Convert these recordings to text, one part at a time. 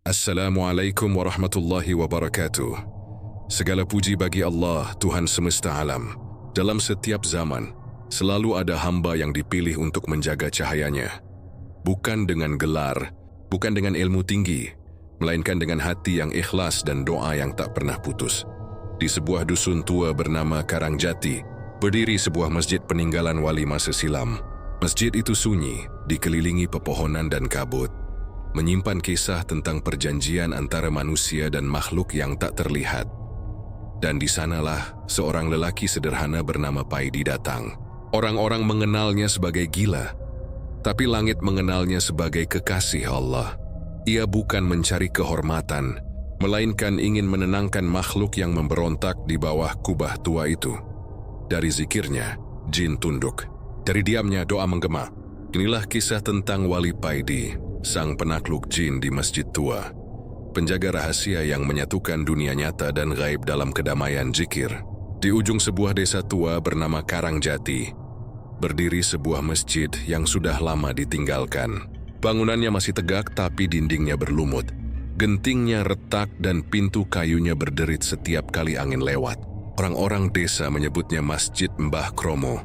Assalamualaikum warahmatullahi wabarakatuh. Segala puji bagi Allah, Tuhan semesta alam. Dalam setiap zaman, selalu ada hamba yang dipilih untuk menjaga cahayanya. Bukan dengan gelar, bukan dengan ilmu tinggi, melainkan dengan hati yang ikhlas dan doa yang tak pernah putus. Di sebuah dusun tua bernama Karangjati, berdiri sebuah masjid peninggalan wali masa silam. Masjid itu sunyi, dikelilingi pepohonan dan kabut, menyimpan kisah tentang perjanjian antara manusia dan makhluk yang tak terlihat. Dan di sanalah seorang lelaki sederhana bernama Paidi datang. Orang-orang mengenalnya sebagai gila, tapi langit mengenalnya sebagai kekasih Allah. Ia bukan mencari kehormatan, melainkan ingin menenangkan makhluk yang memberontak di bawah kubah tua itu. Dari zikirnya, jin tunduk. Dari diamnya, doa menggema. Inilah kisah tentang Wali Paidi, sang penakluk jin di masjid tua. Penjaga rahasia yang menyatukan dunia nyata dan gaib dalam kedamaian zikir. Di ujung sebuah desa tua bernama Karangjati, berdiri sebuah masjid yang sudah lama ditinggalkan. Bangunannya masih tegak tapi dindingnya berlumut. Gentingnya retak dan pintu kayunya berderit setiap kali angin lewat. Orang-orang desa menyebutnya Masjid Mbah Kromo,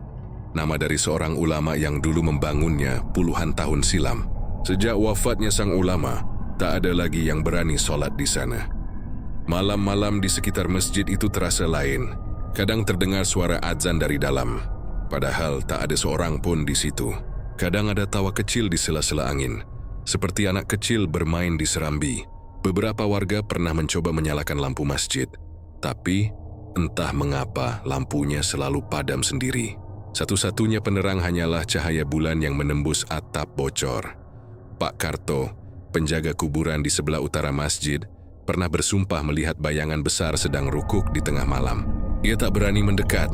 nama dari seorang ulama yang dulu membangunnya puluhan tahun silam. Sejak wafatnya sang ulama, tak ada lagi yang berani sholat di sana. Malam-malam di sekitar masjid itu terasa lain. Kadang terdengar suara azan dari dalam, padahal tak ada seorang pun di situ. Kadang ada tawa kecil di sela-sela angin, seperti anak kecil bermain di serambi. Beberapa warga pernah mencoba menyalakan lampu masjid, tapi entah mengapa lampunya selalu padam sendiri. Satu-satunya penerang hanyalah cahaya bulan yang menembus atap bocor. Pak Karto, penjaga kuburan di sebelah utara masjid, pernah bersumpah melihat bayangan besar sedang rukuk di tengah malam. Ia tak berani mendekat,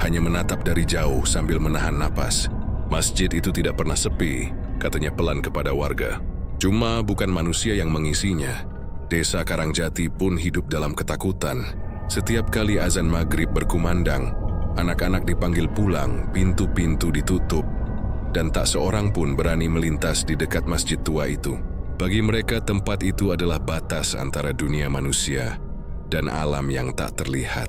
hanya menatap dari jauh sambil menahan napas. Masjid itu tidak pernah sepi, katanya pelan kepada warga. Cuma bukan manusia yang mengisinya. Desa Karangjati pun hidup dalam ketakutan. Setiap kali azan maghrib berkumandang, anak-anak dipanggil pulang, pintu-pintu ditutup, dan tak seorang pun berani melintas di dekat masjid tua itu. Bagi mereka tempat itu adalah batas antara dunia manusia dan alam yang tak terlihat.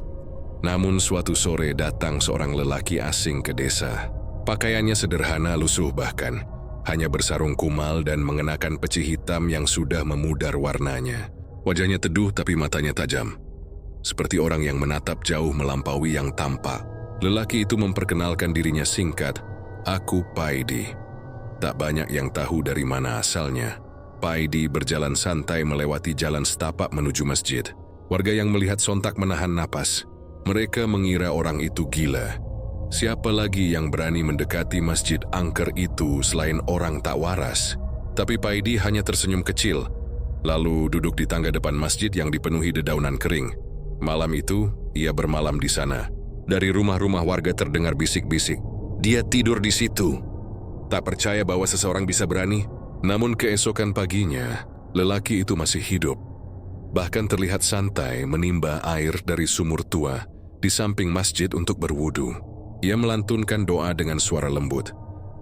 Namun suatu sore datang seorang lelaki asing ke desa. Pakaiannya sederhana lusuh bahkan, hanya bersarung kumal dan mengenakan peci hitam yang sudah memudar warnanya. Wajahnya teduh tapi matanya tajam, seperti orang yang menatap jauh melampaui yang tampak. Lelaki itu memperkenalkan dirinya singkat, "Aku Paidi." Tak banyak yang tahu dari mana asalnya. Paidi berjalan santai melewati jalan setapak menuju masjid. Warga yang melihat sontak menahan napas. Mereka mengira orang itu gila. Siapa lagi yang berani mendekati masjid angker itu selain orang tak waras? Tapi Paidi hanya tersenyum kecil, lalu duduk di tangga depan masjid yang dipenuhi dedaunan kering. Malam itu, ia bermalam di sana. Dari rumah-rumah warga terdengar bisik-bisik. "Dia tidur di situ." Tak percaya bahwa seseorang bisa berani. Namun keesokan paginya, lelaki itu masih hidup. Bahkan terlihat santai menimba air dari sumur tua di samping masjid untuk berwudu. Ia melantunkan doa dengan suara lembut.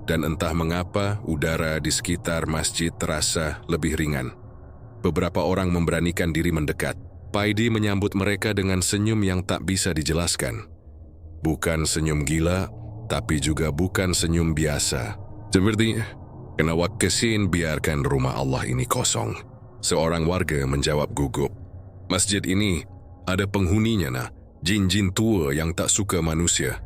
Dan entah mengapa udara di sekitar masjid terasa lebih ringan. Beberapa orang memberanikan diri mendekat. Paidi menyambut mereka dengan senyum yang tak bisa dijelaskan. Bukan senyum gila, tapi juga bukan senyum biasa. Seperti, "Kenapa kesin biarkan rumah Allah ini kosong?" Seorang warga menjawab gugup. "Masjid ini ada penghuninya nah, jin-jin tua yang tak suka manusia."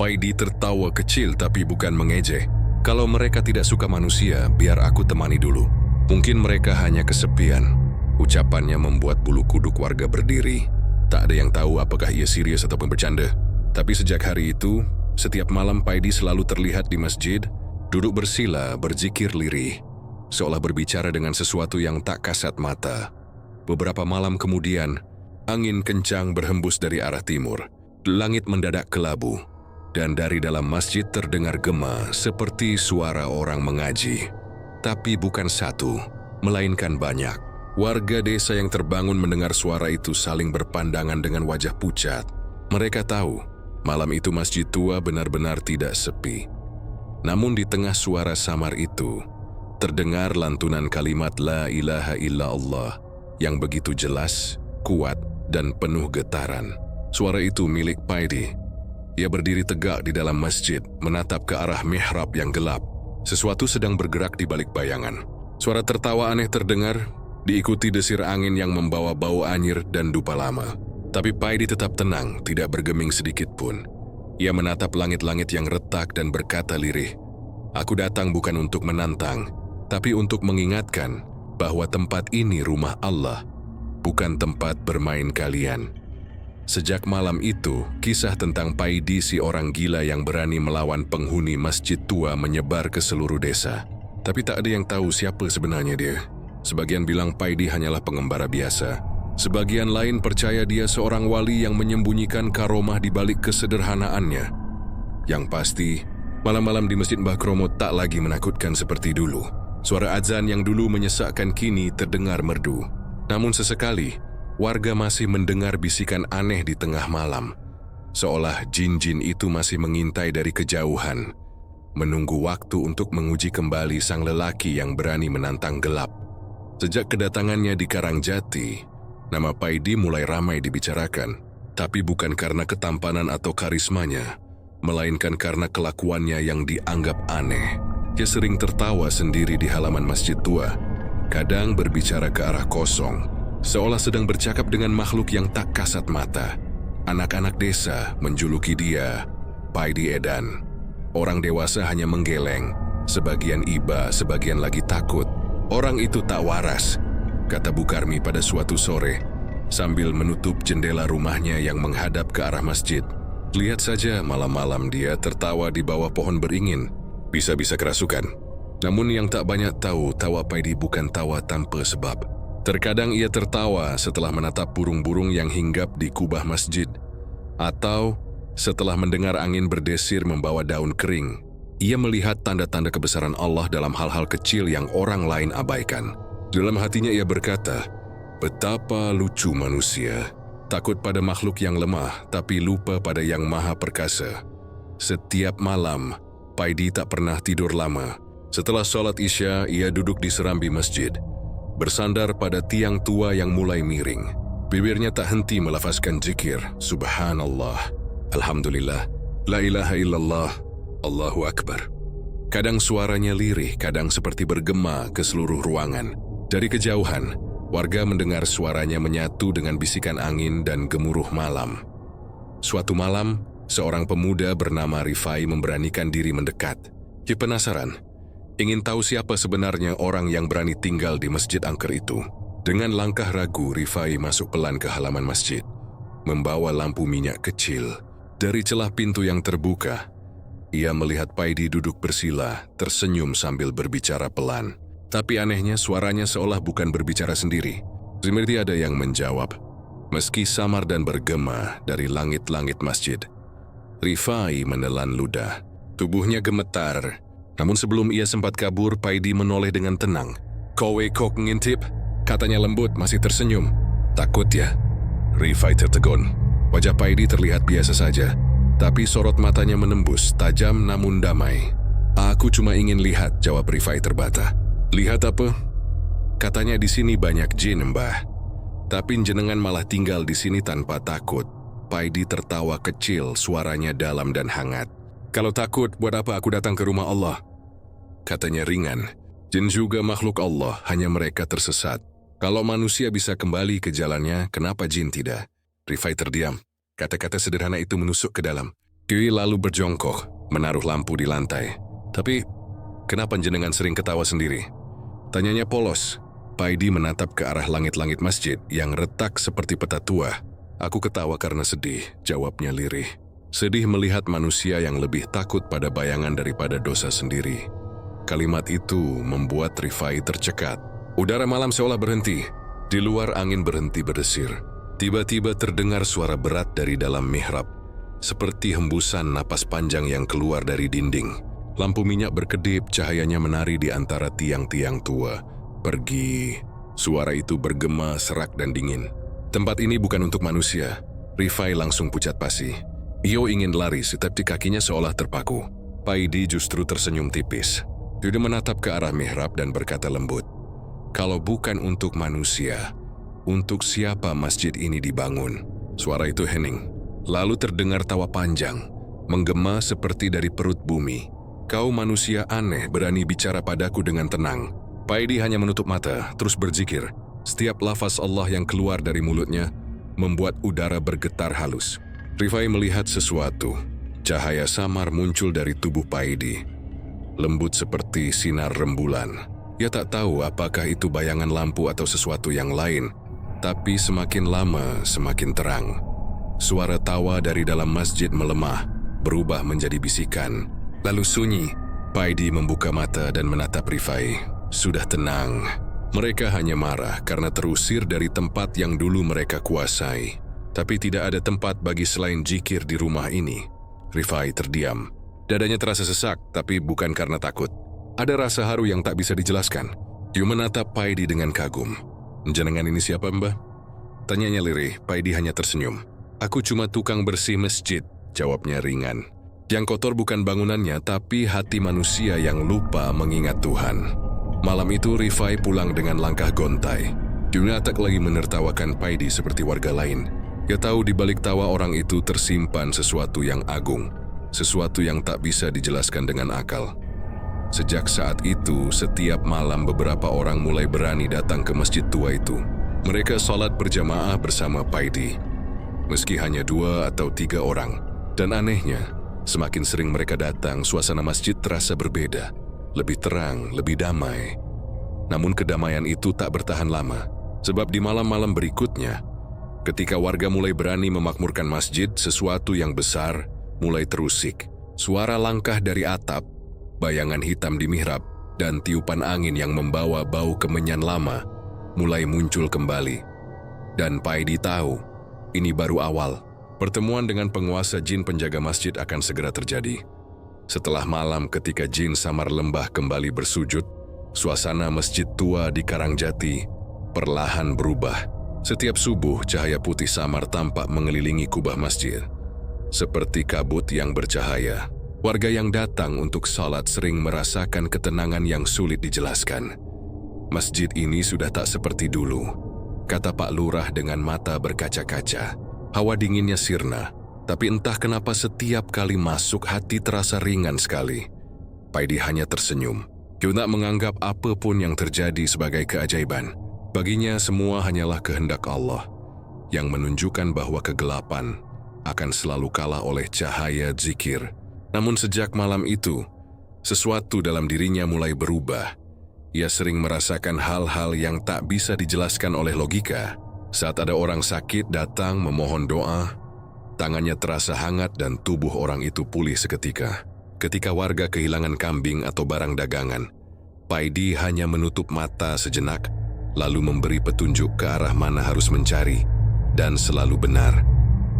Paidi tertawa kecil tapi bukan mengejek. "Kalau mereka tidak suka manusia, biar aku temani dulu. Mungkin mereka hanya kesepian." Ucapannya membuat bulu kuduk warga berdiri. Tak ada yang tahu apakah ia serius ataupun bercanda. Tapi sejak hari itu, setiap malam Paidi selalu terlihat di masjid, duduk bersila, berzikir lirih, seolah berbicara dengan sesuatu yang tak kasat mata. Beberapa malam kemudian, angin kencang berhembus dari arah timur. Langit mendadak kelabu, dan dari dalam masjid terdengar gema seperti suara orang mengaji. Tapi bukan satu, melainkan banyak. Warga desa yang terbangun mendengar suara itu saling berpandangan dengan wajah pucat. Mereka tahu, malam itu masjid tua benar-benar tidak sepi. Namun di tengah suara samar itu, terdengar lantunan kalimat La ilaha illallah yang begitu jelas, kuat, dan penuh getaran. Suara itu milik Paidi. Ia berdiri tegak di dalam masjid, menatap ke arah mihrab yang gelap. Sesuatu sedang bergerak di balik bayangan. Suara tertawa aneh terdengar, diikuti desir angin yang membawa bau anyir dan dupa lama. Tapi Paidi tetap tenang, tidak bergeming sedikit pun. Ia menatap langit-langit yang retak dan berkata lirih, "Aku datang bukan untuk menantang, tapi untuk mengingatkan bahwa tempat ini rumah Allah, bukan tempat bermain kalian." Sejak malam itu, kisah tentang Paidi, si orang gila yang berani melawan penghuni masjid tua, menyebar ke seluruh desa. Tapi tak ada yang tahu siapa sebenarnya dia. Sebagian bilang Paidi hanyalah pengembara biasa. Sebagian lain percaya dia seorang wali yang menyembunyikan karomah di balik kesederhanaannya. Yang pasti, malam-malam di Masjid Mbah Kromo tak lagi menakutkan seperti dulu. Suara azan yang dulu menyesakkan kini terdengar merdu. Namun sesekali, warga masih mendengar bisikan aneh di tengah malam. Seolah jin-jin itu masih mengintai dari kejauhan, menunggu waktu untuk menguji kembali sang lelaki yang berani menantang gelap. Sejak kedatangannya di Karangjati, nama Paidi mulai ramai dibicarakan, tapi bukan karena ketampanan atau karismanya, melainkan karena kelakuannya yang dianggap aneh. Dia sering tertawa sendiri di halaman masjid tua, kadang berbicara ke arah kosong, seolah sedang bercakap dengan makhluk yang tak kasat mata. Anak-anak desa menjuluki dia Paidi Edan. Orang dewasa hanya menggeleng, sebagian iba, sebagian lagi takut. Orang itu tak waras, kata Bukarmi pada suatu sore, sambil menutup jendela rumahnya yang menghadap ke arah masjid. Lihat saja malam-malam dia tertawa di bawah pohon beringin, bisa-bisa kerasukan. Namun yang tak banyak tahu, tawa Paidi bukan tawa tanpa sebab. Terkadang ia tertawa setelah menatap burung-burung yang hinggap di kubah masjid, atau setelah mendengar angin berdesir membawa daun kering. Ia melihat tanda-tanda kebesaran Allah dalam hal-hal kecil yang orang lain abaikan. Dalam hatinya ia berkata, betapa lucu manusia, takut pada makhluk yang lemah tapi lupa pada yang maha perkasa. Setiap malam, Paidi tak pernah tidur lama. Setelah sholat Isya, ia duduk di serambi masjid, bersandar pada tiang tua yang mulai miring. Bibirnya tak henti melafazkan zikir, Subhanallah, Alhamdulillah, La ilaha illallah, Allahu Akbar. Kadang suaranya lirih, kadang seperti bergema ke seluruh ruangan. Dari kejauhan, warga mendengar suaranya menyatu dengan bisikan angin dan gemuruh malam. Suatu malam, seorang pemuda bernama Rifai memberanikan diri mendekat. Dia penasaran, ingin tahu siapa sebenarnya orang yang berani tinggal di masjid angker itu. Dengan langkah ragu, Rifai masuk pelan ke halaman masjid, membawa lampu minyak kecil. Dari celah pintu yang terbuka, ia melihat Paidi duduk bersila, tersenyum sambil berbicara pelan. Tapi anehnya suaranya seolah bukan berbicara sendiri. Seperti ada yang menjawab, meski samar dan bergema dari langit-langit masjid. Rifai menelan ludah. Tubuhnya gemetar. Namun sebelum ia sempat kabur, Paidi menoleh dengan tenang. "Kowe kok ngintip?" katanya lembut, masih tersenyum. "Takut ya?" Rifai tertegun. Wajah Paidi terlihat biasa saja, tapi sorot matanya menembus, tajam namun damai. "Aku cuma ingin lihat," jawab Rifai terbata. "Lihat apa?" Katanya, "Di sini banyak jin, Mbah. Tapi jenengan malah tinggal di sini tanpa takut." Paidi tertawa kecil, suaranya dalam dan hangat. "Kalau takut, buat apa aku datang ke rumah Allah?" Katanya ringan. "Jin juga makhluk Allah, hanya mereka tersesat. Kalau manusia bisa kembali ke jalannya, kenapa jin tidak?" Rifai terdiam. Kata-kata sederhana itu menusuk ke dalam. Kui lalu berjongkok, menaruh lampu di lantai. "Tapi, kenapa jenengan sering ketawa sendiri?" Tanyanya polos. Paidi menatap ke arah langit-langit masjid yang retak seperti peta tua. "Aku ketawa karena sedih," jawabnya lirih. Sedih melihat manusia yang lebih takut pada bayangan daripada dosa sendiri. Kalimat itu membuat Rifai tercekat. Udara malam seolah berhenti. Di luar angin berhenti berdesir. Tiba-tiba terdengar suara berat dari dalam mihrab, seperti hembusan napas panjang yang keluar dari dinding. Lampu minyak berkedip, cahayanya menari di antara tiang-tiang tua. "Pergi." Suara itu bergema, serak dan dingin. "Tempat ini bukan untuk manusia." Rifai langsung pucat pasi. Ia ingin lari, tetapi kakinya seolah terpaku. Paidi justru tersenyum tipis. Dia menatap ke arah mihrab dan berkata lembut, "Kalau bukan untuk manusia, untuk siapa masjid ini dibangun?" Suara itu hening. Lalu terdengar tawa panjang, menggema seperti dari perut bumi. "Kau manusia aneh berani bicara padaku dengan tenang." Paidi hanya menutup mata, terus berzikir. Setiap lafaz Allah yang keluar dari mulutnya membuat udara bergetar halus. Rifai melihat sesuatu. Cahaya samar muncul dari tubuh Paidi, lembut seperti sinar rembulan. Ia tak tahu apakah itu bayangan lampu atau sesuatu yang lain, tapi semakin lama semakin terang. Suara tawa dari dalam masjid melemah, berubah menjadi bisikan. Lalu sunyi. Paidi membuka mata dan menatap Rifai. Sudah tenang. Mereka hanya marah karena terusir dari tempat yang dulu mereka kuasai. Tapi tidak ada tempat bagi selain zikir di rumah ini. Rifai terdiam. Dadanya terasa sesak, tapi bukan karena takut. Ada rasa haru yang tak bisa dijelaskan. Dia menatap Paidi dengan kagum. "Jenengan ini siapa, Mbah?" Tanyanya lirih. Paidi hanya tersenyum. "Aku cuma tukang bersih masjid," jawabnya ringan. Yang kotor bukan bangunannya, tapi hati manusia yang lupa mengingat Tuhan. Malam itu Rifai pulang dengan langkah gontai. Dia tak lagi menertawakan Paidi seperti warga lain. Dia tahu di balik tawa orang itu tersimpan sesuatu yang agung, sesuatu yang tak bisa dijelaskan dengan akal. Sejak saat itu, setiap malam beberapa orang mulai berani datang ke masjid tua itu. Mereka sholat berjamaah bersama Paidi, meski hanya 2 atau 3 orang. Dan anehnya, semakin sering mereka datang, suasana masjid terasa berbeda. Lebih terang, lebih damai. Namun kedamaian itu tak bertahan lama, sebab di malam-malam berikutnya, ketika warga mulai berani memakmurkan masjid, sesuatu yang besar mulai terusik. Suara langkah dari atap, bayangan hitam di mihrab, dan tiupan angin yang membawa bau kemenyan lama mulai muncul kembali. Dan Paidi tahu, ini baru awal. Pertemuan dengan penguasa jin penjaga masjid akan segera terjadi. Setelah malam ketika jin samar lembah kembali bersujud, suasana masjid tua di Karangjati perlahan berubah. Setiap subuh, cahaya putih samar tampak mengelilingi kubah masjid. Seperti kabut yang bercahaya, warga yang datang untuk salat sering merasakan ketenangan yang sulit dijelaskan. "Masjid ini sudah tak seperti dulu," kata Pak Lurah dengan mata berkaca-kaca. Hawa dinginnya sirna, tapi entah kenapa setiap kali masuk hati terasa ringan sekali. Paidi hanya tersenyum. Dia tak menganggap apapun yang terjadi sebagai keajaiban. Baginya semua hanyalah kehendak Allah yang menunjukkan bahwa kegelapan akan selalu kalah oleh cahaya zikir. Namun sejak malam itu, sesuatu dalam dirinya mulai berubah. Ia sering merasakan hal-hal yang tak bisa dijelaskan oleh logika. Saat ada orang sakit datang memohon doa, tangannya terasa hangat dan tubuh orang itu pulih seketika. Ketika warga kehilangan kambing atau barang dagangan, Paidi hanya menutup mata sejenak, lalu memberi petunjuk ke arah mana harus mencari, dan selalu benar.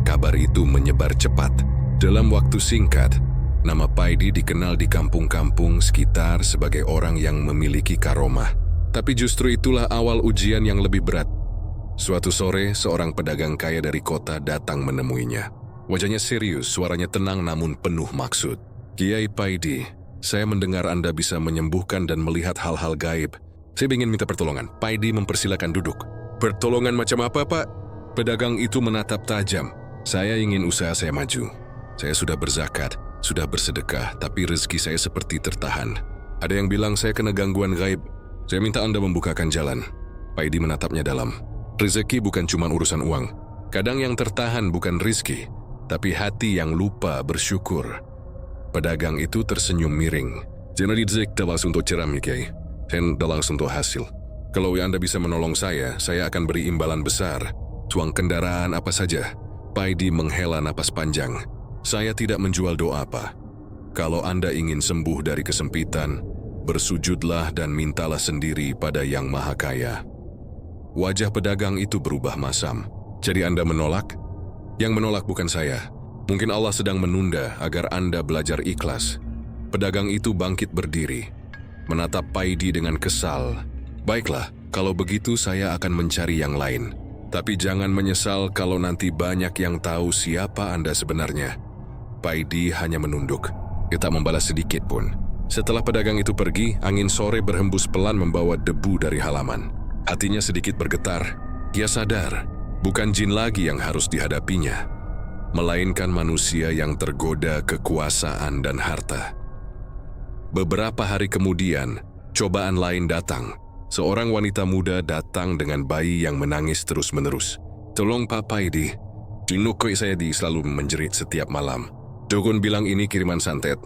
Kabar itu menyebar cepat. Dalam waktu singkat, nama Paidi dikenal di kampung-kampung sekitar sebagai orang yang memiliki karomah. Tapi justru itulah awal ujian yang lebih berat. Suatu sore, seorang pedagang kaya dari kota datang menemuinya. Wajahnya serius, suaranya tenang namun penuh maksud. "Kiai Paidi, saya mendengar Anda bisa menyembuhkan dan melihat hal-hal gaib. Saya ingin minta pertolongan." Paidi mempersilakan duduk. "Pertolongan macam apa, Pak?" Pedagang itu menatap tajam. "Saya ingin usaha saya maju. Saya sudah berzakat, sudah bersedekah, tapi rezeki saya seperti tertahan. Ada yang bilang saya kena gangguan gaib. Saya minta Anda membukakan jalan." Paidi menatapnya dalam. Rezeki bukan cuma urusan uang. Kadang yang tertahan bukan rezeki, tapi hati yang lupa bersyukur. Pedagang itu tersenyum miring. "Jadi rezeki langsung untuk ceram, Kiai. Dan langsung untuk hasil. Kalau Anda bisa menolong saya akan beri imbalan besar. Tuang kendaraan apa saja." Paidi menghela napas panjang. "Saya tidak menjual doa, Pak. Kalau Anda ingin sembuh dari kesempitan, bersujudlah dan mintalah sendiri pada Yang Maha Kaya." Wajah pedagang itu berubah masam. "Jadi Anda menolak?" "Yang menolak bukan saya. Mungkin Allah sedang menunda agar Anda belajar ikhlas." Pedagang itu bangkit berdiri, menatap Paidi dengan kesal. "Baiklah, kalau begitu saya akan mencari yang lain. Tapi jangan menyesal kalau nanti banyak yang tahu siapa Anda sebenarnya." Paidi hanya menunduk. Dia tak membalas sedikit pun. Setelah pedagang itu pergi, angin sore berhembus pelan membawa debu dari halaman. Hatinya sedikit bergetar. Ia sadar, bukan jin lagi yang harus dihadapinya, melainkan manusia yang tergoda kekuasaan dan harta. Beberapa hari kemudian, cobaan lain datang. Seorang wanita muda datang dengan bayi yang menangis terus-menerus. "Tolong Pak Paidi, Jinukoi saya selalu menjerit setiap malam. Dukun bilang ini kiriman santet."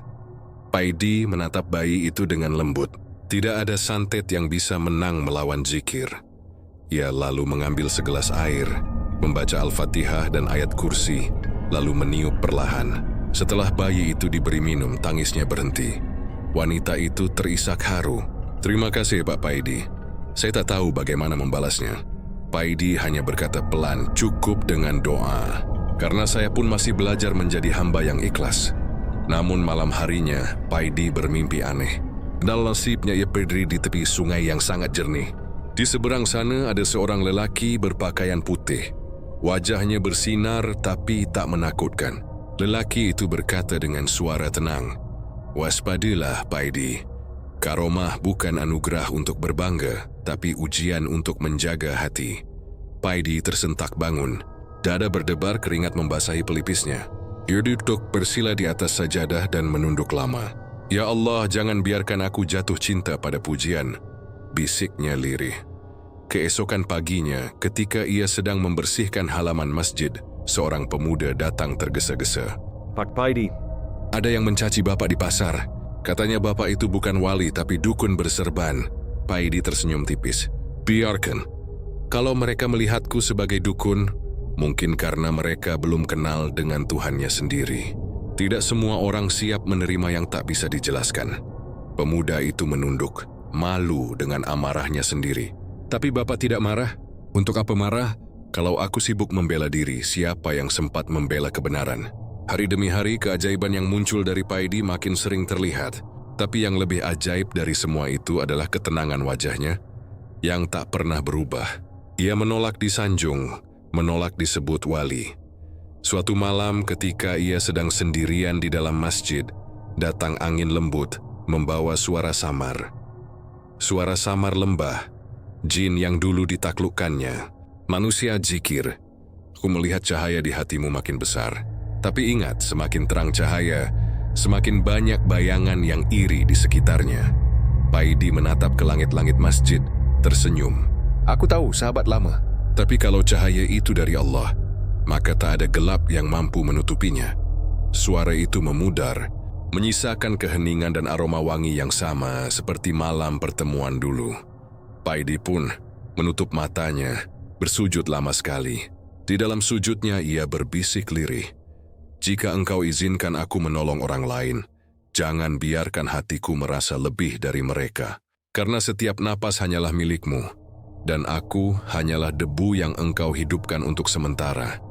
Paidi menatap bayi itu dengan lembut. Tidak ada santet yang bisa menang melawan zikir. Ia lalu mengambil segelas air, membaca Al-Fatihah dan ayat kursi, lalu meniup perlahan. Setelah bayi itu diberi minum, tangisnya berhenti. Wanita itu terisak haru. "Terima kasih Pak Paidi. Saya tak tahu bagaimana membalasnya." Paidi hanya berkata pelan, "Cukup dengan doa. Karena saya pun masih belajar menjadi hamba yang ikhlas." Namun malam harinya, Paidi bermimpi aneh. Dalam nasibnya ia berdiri di tepi sungai yang sangat jernih. Di seberang sana ada seorang lelaki berpakaian putih. Wajahnya bersinar tapi tak menakutkan. Lelaki itu berkata dengan suara tenang, "Waspadilah, Paidi. Karomah bukan anugerah untuk berbangga, tapi ujian untuk menjaga hati." Paidi tersentak bangun. Dada berdebar, keringat membasahi pelipisnya. Ia duduk bersila di atas sajadah dan menunduk lama. "Ya Allah, jangan biarkan aku jatuh cinta pada pujian," bisiknya lirih. Keesokan paginya, ketika ia sedang membersihkan halaman masjid, seorang pemuda datang tergesa-gesa. "Pak Paidi, ada yang mencaci Bapak di pasar. Katanya Bapak itu bukan wali tapi dukun berserban." Paidi tersenyum tipis. "Biarkan. Kalau mereka melihatku sebagai dukun, mungkin karena mereka belum kenal dengan Tuhannya sendiri. Tidak semua orang siap menerima yang tak bisa dijelaskan." Pemuda itu menunduk, malu dengan amarahnya sendiri. "Tapi Bapak tidak marah? Untuk apa marah? Kalau aku sibuk membela diri, siapa yang sempat membela kebenaran?" Hari demi hari, keajaiban yang muncul dari Paidi makin sering terlihat. Tapi yang lebih ajaib dari semua itu adalah ketenangan wajahnya yang tak pernah berubah. Ia menolak disanjung, menolak disebut wali. Suatu malam ketika ia sedang sendirian di dalam masjid, datang angin lembut membawa suara samar. Suara samar lembah, jin yang dulu ditaklukkannya. "Manusia zikir. Aku melihat cahaya di hatimu makin besar. Tapi ingat, semakin terang cahaya, semakin banyak bayangan yang iri di sekitarnya." Paidi menatap ke langit-langit masjid, tersenyum. "Aku tahu, sahabat lama. Tapi kalau cahaya itu dari Allah, maka tak ada gelap yang mampu menutupinya." Suara itu memudar, menyisakan keheningan dan aroma wangi yang sama seperti malam pertemuan dulu. Paidi pun menutup matanya, bersujud lama sekali. Di dalam sujudnya ia berbisik lirih, "Jika engkau izinkan aku menolong orang lain, jangan biarkan hatiku merasa lebih dari mereka. Karena setiap napas hanyalah milikmu, dan aku hanyalah debu yang engkau hidupkan untuk sementara."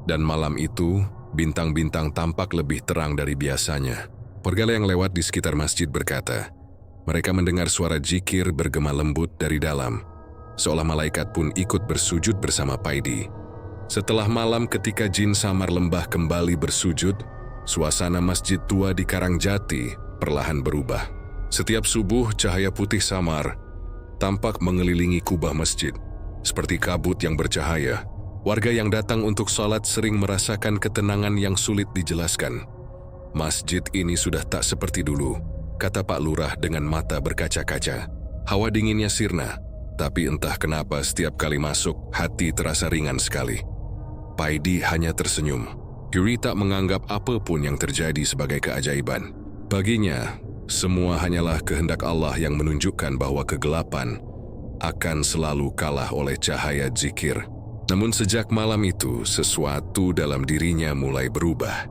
Dan malam itu, bintang-bintang tampak lebih terang dari biasanya. Pergala yang lewat di sekitar masjid berkata, mereka mendengar suara zikir bergema lembut dari dalam, seolah malaikat pun ikut bersujud bersama Paidi. Setelah malam ketika jin samar lembah kembali bersujud, suasana masjid tua di Karangjati perlahan berubah. Setiap subuh, cahaya putih samar tampak mengelilingi kubah masjid, seperti kabut yang bercahaya. Warga yang datang untuk sholat sering merasakan ketenangan yang sulit dijelaskan. "Masjid ini sudah tak seperti dulu," kata Pak Lurah dengan mata berkaca-kaca. "Hawa dinginnya sirna, tapi entah kenapa setiap kali masuk, hati terasa ringan sekali." Paidi hanya tersenyum. Yuri tak menganggap apapun yang terjadi sebagai keajaiban. Baginya, semua hanyalah kehendak Allah yang menunjukkan bahwa kegelapan akan selalu kalah oleh cahaya zikir. Namun sejak malam itu, sesuatu dalam dirinya mulai berubah.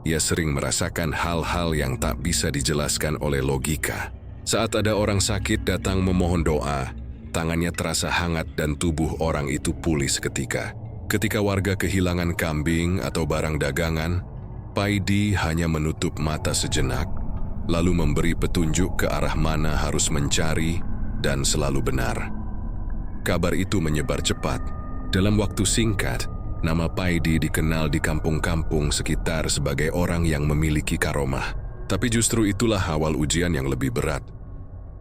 Ia sering merasakan hal-hal yang tak bisa dijelaskan oleh logika. Saat ada orang sakit datang memohon doa, tangannya terasa hangat dan tubuh orang itu pulih seketika. Ketika warga kehilangan kambing atau barang dagangan, Paidi hanya menutup mata sejenak, lalu memberi petunjuk ke arah mana harus mencari dan selalu benar. Kabar itu menyebar cepat. Dalam waktu singkat, nama Paidi dikenal di kampung-kampung sekitar sebagai orang yang memiliki karomah. Tapi justru itulah awal ujian yang lebih berat.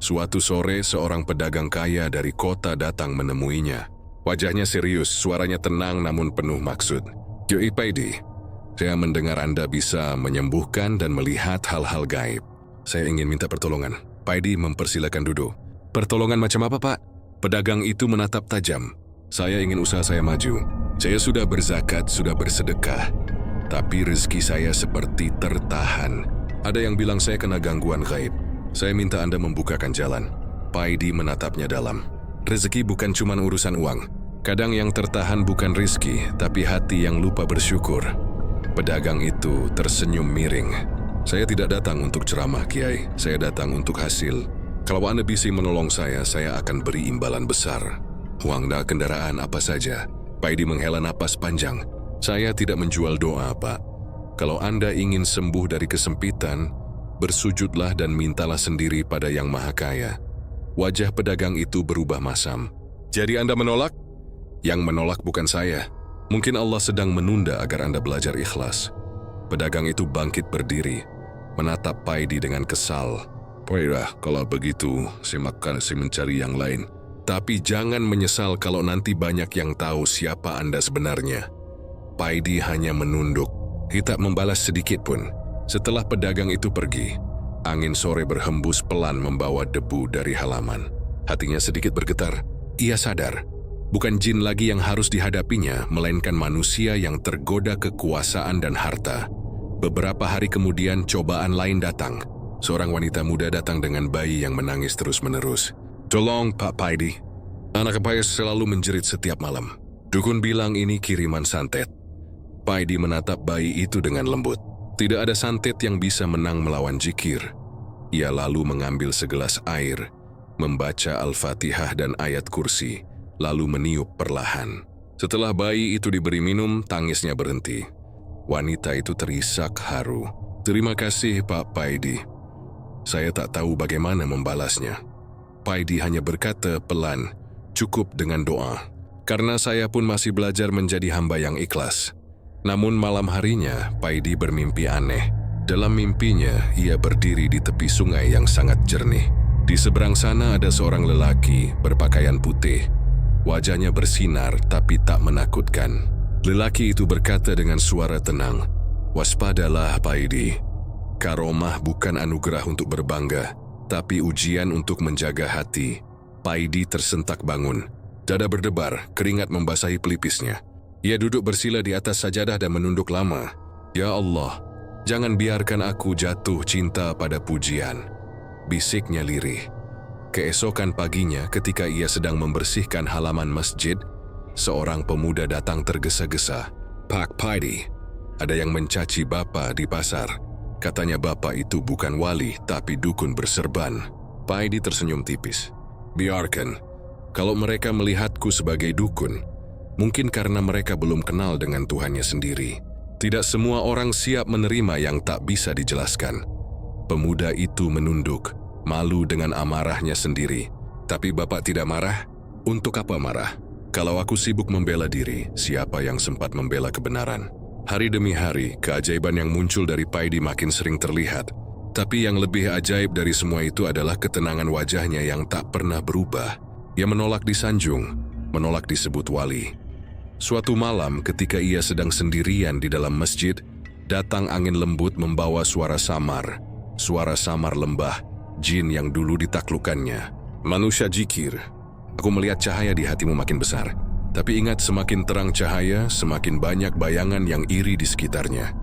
Suatu sore, seorang pedagang kaya dari kota datang menemuinya. Wajahnya serius, suaranya tenang namun penuh maksud. "Yoi Paidi, saya mendengar Anda bisa menyembuhkan dan melihat hal-hal gaib. Saya ingin minta pertolongan." Paidi mempersilakan duduk. "Pertolongan macam apa, Pak?" Pedagang itu menatap tajam. "Saya ingin usaha saya maju. Saya sudah berzakat, sudah bersedekah. Tapi rezeki saya seperti tertahan. Ada yang bilang saya kena gangguan gaib. Saya minta Anda membukakan jalan." Paidi menatapnya dalam. "Rezeki bukan cuma urusan uang. Kadang yang tertahan bukan rezeki, tapi hati yang lupa bersyukur." Pedagang itu tersenyum miring. "Saya tidak datang untuk ceramah, Kiai. Saya datang untuk hasil. Kalau Anda bisa menolong saya akan beri imbalan besar. Uang dan kendaraan apa saja." Paidi menghela napas panjang. "Saya tidak menjual doa, Pak. Kalau Anda ingin sembuh dari kesempitan, bersujudlah dan mintalah sendiri pada Yang Maha Kaya." Wajah pedagang itu berubah masam. "Jadi Anda menolak?" "Yang menolak bukan saya. Mungkin Allah sedang menunda agar Anda belajar ikhlas." Pedagang itu bangkit berdiri, menatap Paidi dengan kesal. "Baiklah, kalau begitu, saya mencari yang lain. Tapi jangan menyesal kalau nanti banyak yang tahu siapa Anda sebenarnya." Paidi hanya menunduk, tak membalas sedikit pun. Setelah pedagang itu pergi, angin sore berhembus pelan membawa debu dari halaman. Hatinya sedikit bergetar. Ia sadar, bukan jin lagi yang harus dihadapinya, melainkan manusia yang tergoda kekuasaan dan harta. Beberapa hari kemudian cobaan lain datang. Seorang wanita muda datang dengan bayi yang menangis terus-menerus. "Tolong Pak Paidi, anak saya selalu menjerit setiap malam. Dukun bilang ini kiriman santet." Paidi menatap bayi itu dengan lembut. Tidak ada santet yang bisa menang melawan jikir. Ia lalu mengambil segelas air, membaca Al-Fatihah dan ayat kursi, lalu meniup perlahan. Setelah bayi itu diberi minum, tangisnya berhenti. Wanita itu terisak haru. "Terima kasih Pak Paidi. Saya tak tahu bagaimana membalasnya." Paidi hanya berkata pelan, "Cukup dengan doa. Karena saya pun masih belajar menjadi hamba yang ikhlas." Namun malam harinya, Paidi bermimpi aneh. Dalam mimpinya, ia berdiri di tepi sungai yang sangat jernih. Di seberang sana ada seorang lelaki berpakaian putih. Wajahnya bersinar tapi tak menakutkan. Lelaki itu berkata dengan suara tenang, "Waspadalah Paidi. Karomah bukan anugerah untuk berbangga, tapi ujian untuk menjaga hati." Paidi tersentak bangun. Dada berdebar, keringat membasahi pelipisnya. Ia duduk bersila di atas sajadah dan menunduk lama. "Ya Allah, jangan biarkan aku jatuh cinta pada pujian," bisiknya lirih. Keesokan paginya ketika ia sedang membersihkan halaman masjid, seorang pemuda datang tergesa-gesa. "Pak Paidi, ada yang mencaci Bapak di pasar. Katanya Bapak itu bukan wali tapi dukun berserban." Paidi tersenyum tipis. "Biarkan. Kalau mereka melihatku sebagai dukun, mungkin karena mereka belum kenal dengan Tuhannya sendiri. Tidak semua orang siap menerima yang tak bisa dijelaskan." Pemuda itu menunduk, malu dengan amarahnya sendiri. "Tapi Bapak tidak marah? Untuk apa marah? Kalau aku sibuk membela diri, siapa yang sempat membela kebenaran?" Hari demi hari, keajaiban yang muncul dari Paidi makin sering terlihat. Tapi yang lebih ajaib dari semua itu adalah ketenangan wajahnya yang tak pernah berubah. Ia menolak disanjung, menolak disebut wali. Suatu malam ketika ia sedang sendirian di dalam masjid, datang angin lembut membawa suara samar lembah, jin yang dulu ditaklukkannya. "Manusia jikir, aku melihat cahaya di hatimu makin besar. Tapi ingat, semakin terang cahaya, semakin banyak bayangan yang iri di sekitarnya."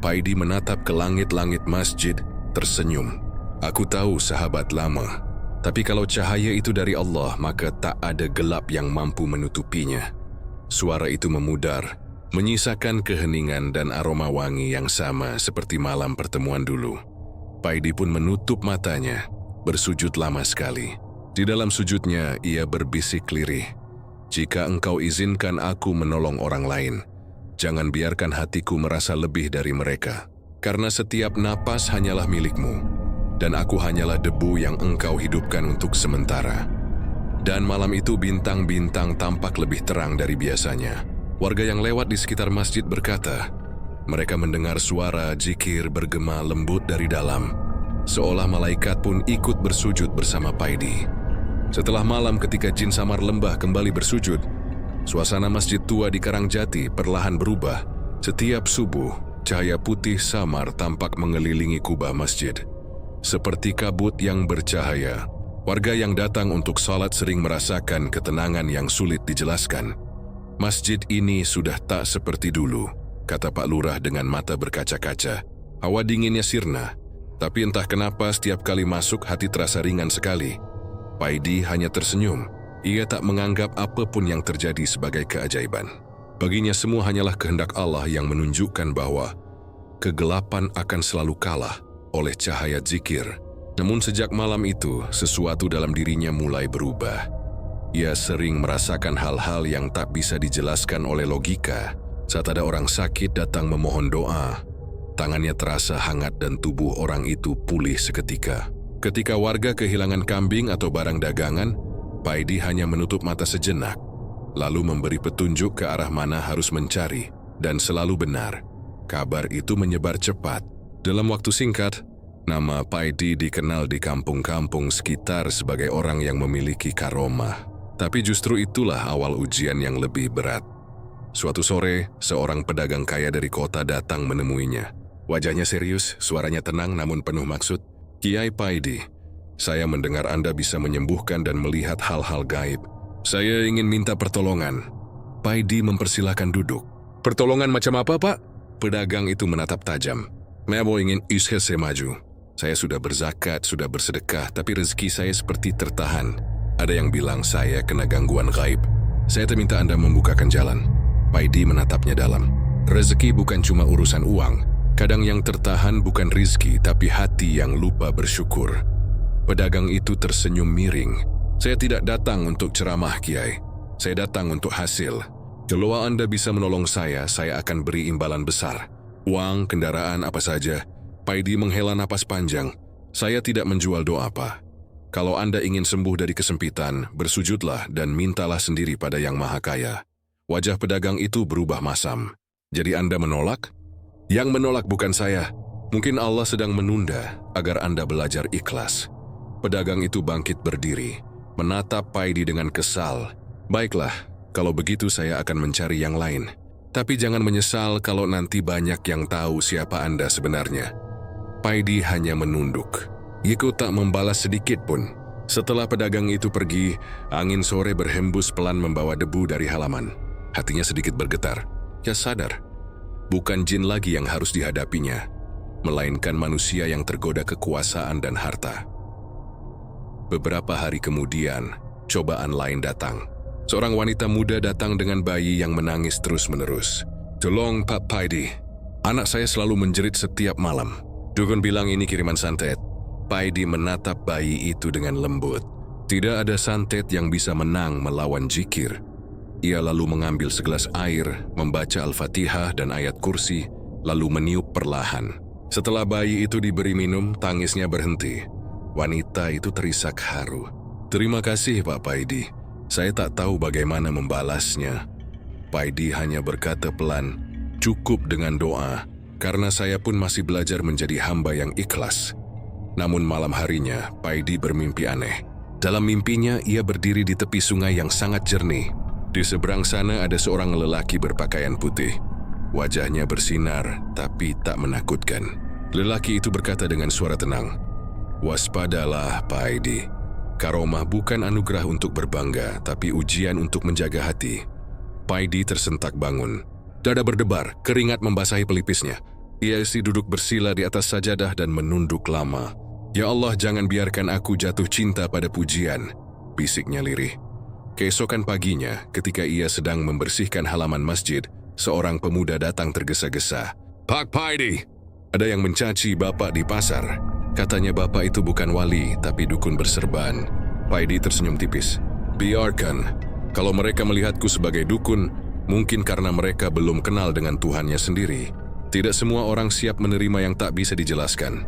Paidi menatap ke langit-langit masjid, tersenyum. "Aku tahu sahabat lama, tapi kalau cahaya itu dari Allah, maka tak ada gelap yang mampu menutupinya." Suara itu memudar, menyisakan keheningan dan aroma wangi yang sama seperti malam pertemuan dulu. Paidi pun menutup matanya, bersujud lama sekali. Di dalam sujudnya, ia berbisik lirih, "Jika engkau izinkan aku menolong orang lain, jangan biarkan hatiku merasa lebih dari mereka. Karena setiap napas hanyalah milikmu, dan aku hanyalah debu yang engkau hidupkan untuk sementara." Dan malam itu bintang-bintang tampak lebih terang dari biasanya. Warga yang lewat di sekitar masjid berkata, Mereka mendengar suara zikir bergema lembut dari dalam, seolah malaikat pun ikut bersujud bersama Paidi. Setelah malam ketika jin samar lembah kembali bersujud, suasana masjid tua di Karangjati perlahan berubah. Setiap subuh, cahaya putih samar tampak mengelilingi kubah masjid. Seperti kabut yang bercahaya, warga yang datang untuk salat sering merasakan ketenangan yang sulit dijelaskan. Masjid ini sudah tak seperti dulu, kata Pak Lurah dengan mata berkaca-kaca. Hawa dinginnya sirna, tapi entah kenapa setiap kali masuk hati terasa ringan sekali. Paidi hanya tersenyum. Ia tak menganggap apapun yang terjadi sebagai keajaiban. Baginya semua hanyalah kehendak Allah yang menunjukkan bahwa kegelapan akan selalu kalah oleh cahaya zikir. Namun sejak malam itu, sesuatu dalam dirinya mulai berubah. Ia sering merasakan hal-hal yang tak bisa dijelaskan oleh logika. Saat ada orang sakit datang memohon doa, tangannya terasa hangat dan tubuh orang itu pulih seketika. Ketika warga kehilangan kambing atau barang dagangan, Paidi hanya menutup mata sejenak, lalu memberi petunjuk ke arah mana harus mencari, dan selalu benar. Kabar itu menyebar cepat. Dalam waktu singkat, nama Paidi dikenal di kampung-kampung sekitar sebagai orang yang memiliki karomah. Tapi justru itulah awal ujian yang lebih berat. Suatu sore, seorang pedagang kaya dari kota datang menemuinya. Wajahnya serius, suaranya tenang namun penuh maksud. Kiai Paidi, saya mendengar Anda bisa menyembuhkan dan melihat hal-hal gaib. Saya ingin minta pertolongan. Paidi mempersilahkan duduk. Pertolongan macam apa, Pak? Pedagang itu menatap tajam. Mebo ingin ishe maju. Saya sudah berzakat, sudah bersedekah, tapi rezeki saya seperti tertahan. Ada yang bilang saya kena gangguan gaib. Saya minta Anda membukakan jalan. Paidi menatapnya dalam. Rezeki bukan cuma urusan uang. Kadang yang tertahan bukan rizki, tapi hati yang lupa bersyukur. Pedagang itu tersenyum miring. Saya tidak datang untuk ceramah, Kiai. Saya datang untuk hasil. Kalau Anda bisa menolong saya akan beri imbalan besar. Uang, kendaraan, apa saja. Paidi menghela napas panjang. Saya tidak menjual doa, Pak. Kalau Anda ingin sembuh dari kesempitan, bersujudlah dan mintalah sendiri pada Yang Maha Kaya. Wajah pedagang itu berubah masam. Jadi Anda menolak? Yang menolak bukan saya. Mungkin Allah sedang menunda agar Anda belajar ikhlas. Pedagang itu bangkit berdiri, menatap Paidi dengan kesal. Baiklah, kalau begitu saya akan mencari yang lain. Tapi jangan menyesal kalau nanti banyak yang tahu siapa Anda sebenarnya. Paidi hanya menunduk. Yiku tak membalas sedikit pun. Setelah pedagang itu pergi, angin sore berhembus pelan membawa debu dari halaman. Hatinya sedikit bergetar. Ya sadar, bukan jin lagi yang harus dihadapinya, melainkan manusia yang tergoda kekuasaan dan harta. Beberapa hari kemudian, cobaan lain datang. Seorang wanita muda datang dengan bayi yang menangis terus-menerus. Tolong Pak Paidi, anak saya selalu menjerit setiap malam. Dukun bilang ini kiriman santet. Paidi menatap bayi itu dengan lembut. Tidak ada santet yang bisa menang melawan zikir. Ia lalu mengambil segelas air, membaca Al-Fatihah dan ayat kursi, lalu meniup perlahan. Setelah bayi itu diberi minum, tangisnya berhenti. Wanita itu terisak haru. Terima kasih Pak Paidi. Saya tak tahu bagaimana membalasnya. Paidi hanya berkata pelan, cukup dengan doa, karena saya pun masih belajar menjadi hamba yang ikhlas. Namun malam harinya, Paidi bermimpi aneh. Dalam mimpinya, ia berdiri di tepi sungai yang sangat jernih. Di seberang sana ada seorang lelaki berpakaian putih. Wajahnya bersinar, tapi tak menakutkan. Lelaki itu berkata dengan suara tenang, waspadalah Paidi. Karomah bukan anugerah untuk berbangga, tapi ujian untuk menjaga hati. Paidi tersentak bangun. Dada berdebar, keringat membasahi pelipisnya. Ia duduk bersila di atas sajadah dan menunduk lama. Ya Allah, jangan biarkan aku jatuh cinta pada pujian, bisiknya lirih. Keesokan paginya, ketika ia sedang membersihkan halaman masjid, seorang pemuda datang tergesa-gesa. Pak Paidi! Ada yang mencaci bapak di pasar. Katanya bapak itu bukan wali, tapi dukun berserban. Paidi tersenyum tipis. Biarkan. Kalau mereka melihatku sebagai dukun, mungkin karena mereka belum kenal dengan Tuhannya sendiri. Tidak semua orang siap menerima yang tak bisa dijelaskan.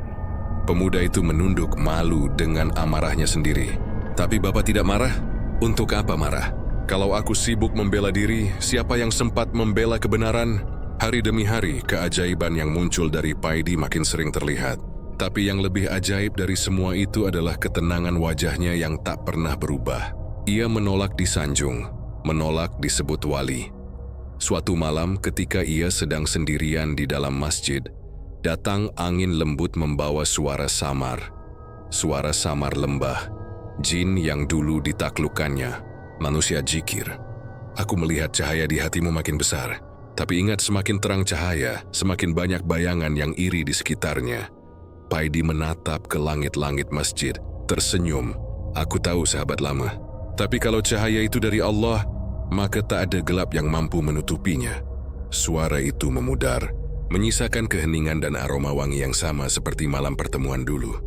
Pemuda itu menunduk malu dengan amarahnya sendiri. Tapi bapak tidak marah? Untuk apa marah? Kalau aku sibuk membela diri, siapa yang sempat membela kebenaran? Hari demi hari, keajaiban yang muncul dari Paidi makin sering terlihat. Tapi yang lebih ajaib dari semua itu adalah ketenangan wajahnya yang tak pernah berubah. Ia menolak disanjung, menolak disebut wali. Suatu malam ketika ia sedang sendirian di dalam masjid, datang angin lembut membawa suara samar lembah, jin yang dulu ditaklukkannya, manusia jikir. Aku melihat cahaya di hatimu makin besar, tapi ingat semakin terang cahaya, semakin banyak bayangan yang iri di sekitarnya. Paidi menatap ke langit-langit masjid, tersenyum. Aku tahu sahabat lama, tapi kalau cahaya itu dari Allah, maka tak ada gelap yang mampu menutupinya. Suara itu memudar, menyisakan keheningan dan aroma wangi yang sama seperti malam pertemuan dulu.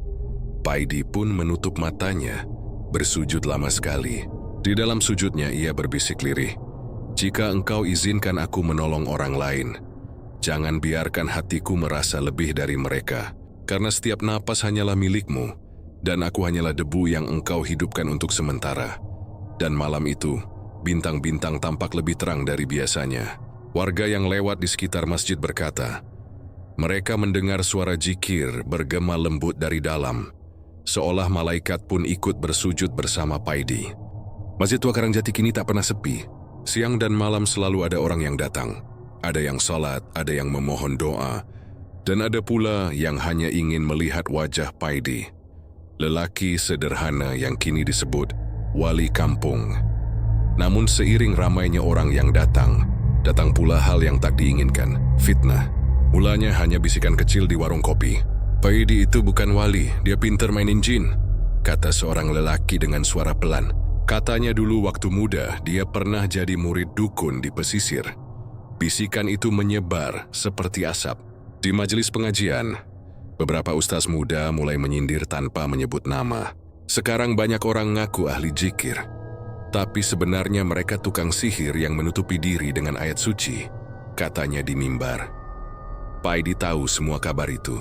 Paidi pun menutup matanya, bersujud lama sekali. Di dalam sujudnya ia berbisik lirih, "Jika engkau izinkan aku menolong orang lain, jangan biarkan hatiku merasa lebih dari mereka. Karena setiap napas hanyalah milikmu, dan aku hanyalah debu yang engkau hidupkan untuk sementara." Dan malam itu, bintang-bintang tampak lebih terang dari biasanya. Warga yang lewat di sekitar masjid berkata, mereka mendengar suara jikir bergema lembut dari dalam, seolah malaikat pun ikut bersujud bersama Paidi. Masjid Tua Karangjati kini tak pernah sepi. Siang dan malam selalu ada orang yang datang. Ada yang salat, ada yang memohon doa, dan ada pula yang hanya ingin melihat wajah Paidi, lelaki sederhana yang kini disebut wali kampung. Namun seiring ramainya orang yang datang pula hal yang tak diinginkan, fitnah. Mulanya hanya bisikan kecil di warung kopi. "Paidi itu bukan wali, dia pintar mainin jin," kata seorang lelaki dengan suara pelan. Katanya dulu waktu muda dia pernah jadi murid dukun di pesisir. Bisikan itu menyebar seperti asap. Di majelis pengajian, beberapa ustaz muda mulai menyindir tanpa menyebut nama. Sekarang banyak orang ngaku ahli jikir, tapi sebenarnya mereka tukang sihir yang menutupi diri dengan ayat suci, katanya di mimbar. Paidi tahu semua kabar itu,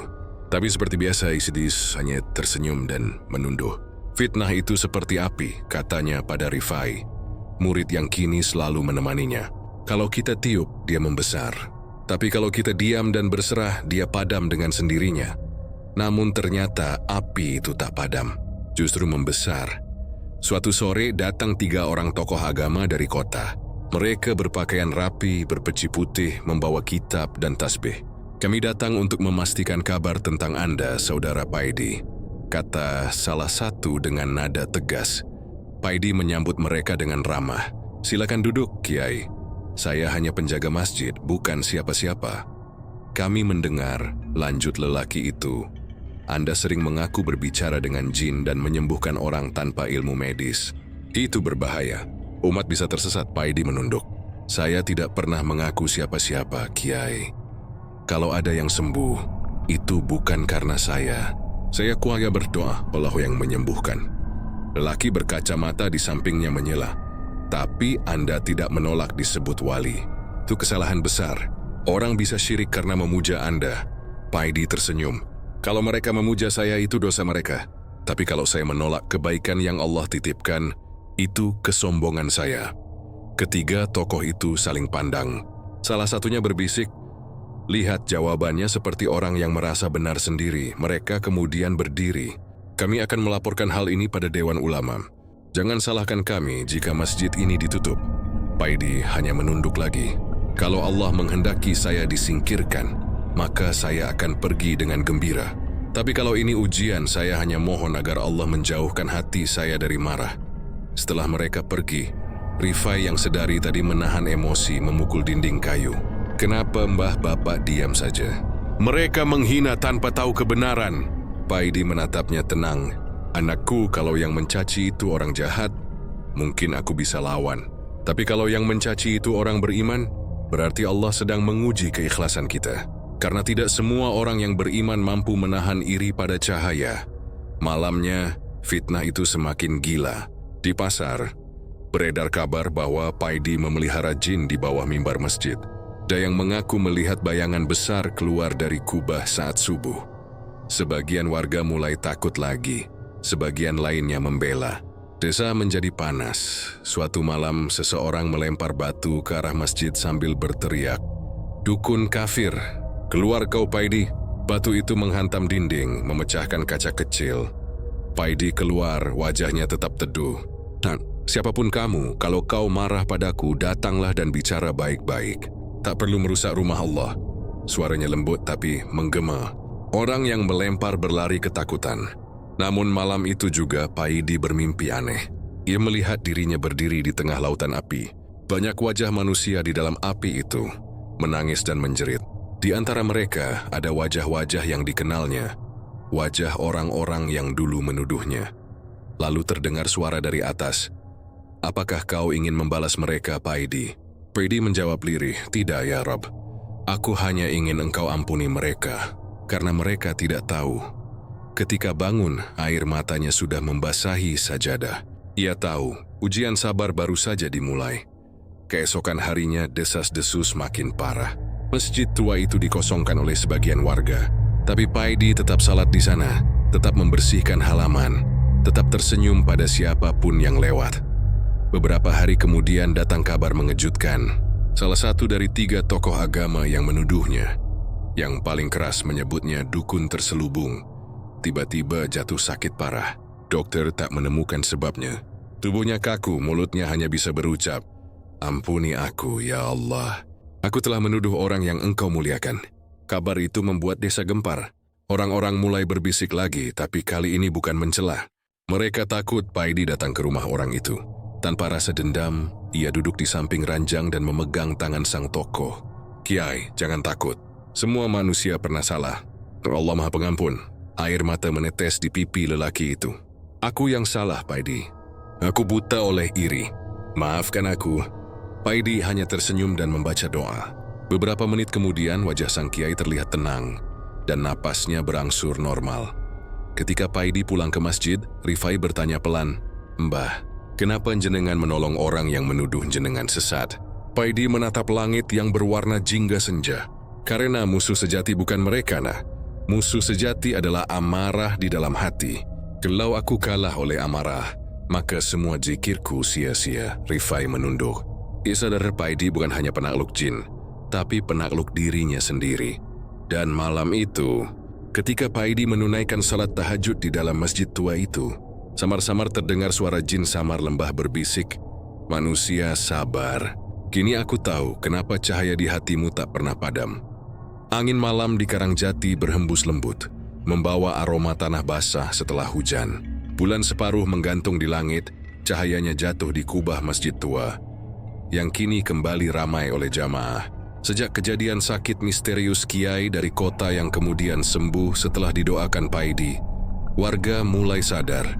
tapi seperti biasa Isidis hanya tersenyum dan menunduk. Fitnah itu seperti api, katanya pada Rifai, murid yang kini selalu menemaninya. Kalau kita tiup, dia membesar. Tapi kalau kita diam dan berserah, dia padam dengan sendirinya. Namun ternyata api itu tak padam, justru membesar. Suatu sore datang 3 orang tokoh agama dari kota. Mereka berpakaian rapi, berpeci putih, membawa kitab dan tasbih. "Kami datang untuk memastikan kabar tentang Anda, Saudara Paidi," kata salah satu dengan nada tegas. Paidi menyambut mereka dengan ramah. "Silakan duduk, Kiai. Saya hanya penjaga masjid, bukan siapa-siapa." "Kami mendengar," lanjut lelaki itu, "Anda sering mengaku berbicara dengan jin dan menyembuhkan orang tanpa ilmu medis. Itu berbahaya. Umat bisa tersesat." Paidi menunduk. "Saya tidak pernah mengaku siapa-siapa, Kiai. Kalau ada yang sembuh, itu bukan karena saya. Saya kuaya berdoa, Allah yang menyembuhkan." Lelaki berkacamata di sampingnya menyela. "Tapi Anda tidak menolak disebut wali. Itu kesalahan besar. Orang bisa syirik karena memuja Anda." Paidi tersenyum. "Kalau mereka memuja saya itu dosa mereka. Tapi kalau saya menolak kebaikan yang Allah titipkan, itu kesombongan saya." Ketiga tokoh itu saling pandang. Salah satunya berbisik, lihat jawabannya seperti orang yang merasa benar sendiri. Mereka kemudian berdiri. "Kami akan melaporkan hal ini pada Dewan Ulama. Jangan salahkan kami jika masjid ini ditutup." Paidi hanya menunduk lagi. "Kalau Allah menghendaki saya disingkirkan, maka saya akan pergi dengan gembira. Tapi kalau ini ujian, saya hanya mohon agar Allah menjauhkan hati saya dari marah." Setelah mereka pergi, Rifai yang sedari tadi menahan emosi memukul dinding kayu. "Kenapa Mbah Bapak diam saja? Mereka menghina tanpa tahu kebenaran." Paidi menatapnya tenang. "Anakku, kalau yang mencaci itu orang jahat, mungkin aku bisa lawan. Tapi kalau yang mencaci itu orang beriman, berarti Allah sedang menguji keikhlasan kita. Karena tidak semua orang yang beriman mampu menahan iri pada cahaya." Malamnya, fitnah itu semakin gila. Di pasar, beredar kabar bahwa Paidi memelihara jin di bawah mimbar masjid. Ada yang mengaku melihat bayangan besar keluar dari kubah saat subuh. Sebagian warga mulai takut lagi, sebagian lainnya membela. Desa menjadi panas. Suatu malam, seseorang melempar batu ke arah masjid sambil berteriak, Dukun kafir, keluar kau Paidi. Batu itu menghantam dinding, memecahkan kaca kecil. Paidi keluar, wajahnya tetap teduh. Dan siapapun kamu, kalau kau marah padaku, datanglah dan bicara baik-baik. Tak perlu merusak rumah Allah. Suaranya lembut tapi menggema. Orang yang melempar berlari ketakutan. Namun malam itu juga Paidi bermimpi aneh. Ia melihat dirinya berdiri di tengah lautan api. Banyak wajah manusia di dalam api itu, menangis dan menjerit. Di antara mereka ada wajah-wajah yang dikenalnya, wajah orang-orang yang dulu menuduhnya. Lalu terdengar suara dari atas, "Apakah kau ingin membalas mereka, Paidi?" Paidi menjawab lirih, "Tidak ya Rabb. Aku hanya ingin engkau ampuni mereka, karena mereka tidak tahu." Ketika bangun, air matanya sudah membasahi sajadah. Ia tahu, ujian sabar baru saja dimulai. Keesokan harinya, desas-desus makin parah. Masjid tua itu dikosongkan oleh sebagian warga, tapi Paidi tetap salat di sana, tetap membersihkan halaman, tetap tersenyum pada siapapun yang lewat. Beberapa hari kemudian datang kabar mengejutkan. Salah satu dari 3 tokoh agama yang menuduhnya, yang paling keras menyebutnya dukun terselubung, tiba-tiba jatuh sakit parah. Dokter tak menemukan sebabnya. Tubuhnya kaku, mulutnya hanya bisa berucap, "Ampuni aku, ya Allah. Aku telah menuduh orang yang engkau muliakan." Kabar itu membuat desa gempar. Orang-orang mulai berbisik lagi, tapi kali ini bukan mencela. Mereka takut Paidi datang ke rumah orang itu. Tanpa rasa dendam, ia duduk di samping ranjang dan memegang tangan sang tokoh. "Kiai, jangan takut. Semua manusia pernah salah. Allah Maha Pengampun." Air mata menetes di pipi lelaki itu. "Aku yang salah, Paidi. Aku buta oleh iri. Maafkan aku." Paidi hanya tersenyum dan membaca doa. Beberapa menit kemudian wajah sang kiai terlihat tenang dan napasnya berangsur normal. Ketika Paidi pulang ke masjid, Rifai bertanya pelan, "Mbah, kenapa jenengan menolong orang yang menuduh jenengan sesat?" Paidi menatap langit yang berwarna jingga senja. "Karena musuh sejati bukan mereka, nah. Musuh sejati adalah amarah di dalam hati. Kalau aku kalah oleh amarah, maka semua zikirku sia-sia." Rifai menunduk. Ia sadar Paidi bukan hanya penakluk jin, tapi penakluk dirinya sendiri. Dan malam itu, ketika Paidi menunaikan salat tahajud di dalam masjid tua itu, samar-samar terdengar suara jin samar lembah berbisik, "Manusia sabar. Kini aku tahu kenapa cahaya di hatimu tak pernah padam." Angin malam di Karangjati berhembus lembut, membawa aroma tanah basah setelah hujan. Bulan separuh menggantung di langit, cahayanya jatuh di kubah masjid tua, yang kini kembali ramai oleh jamaah. Sejak kejadian sakit misterius kiai dari kota yang kemudian sembuh setelah didoakan Paidi, warga mulai sadar.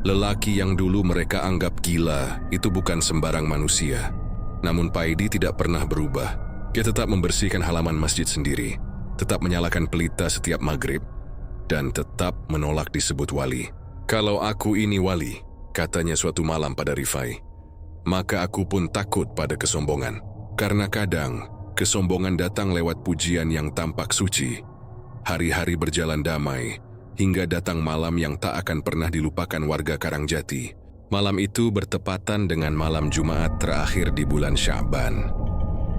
Lelaki yang dulu mereka anggap gila itu bukan sembarang manusia. Namun Paidi tidak pernah berubah. Dia tetap membersihkan halaman masjid sendiri, tetap menyalakan pelita setiap maghrib, dan tetap menolak disebut wali. "Kalau aku ini wali," katanya suatu malam pada Rifai, "maka aku pun takut pada kesombongan. Karena kadang, kesombongan datang lewat pujian yang tampak suci. Hari-hari berjalan damai, hingga datang malam yang tak akan pernah dilupakan warga Karangjati. Malam itu bertepatan dengan malam Jumat terakhir di bulan Sya'ban.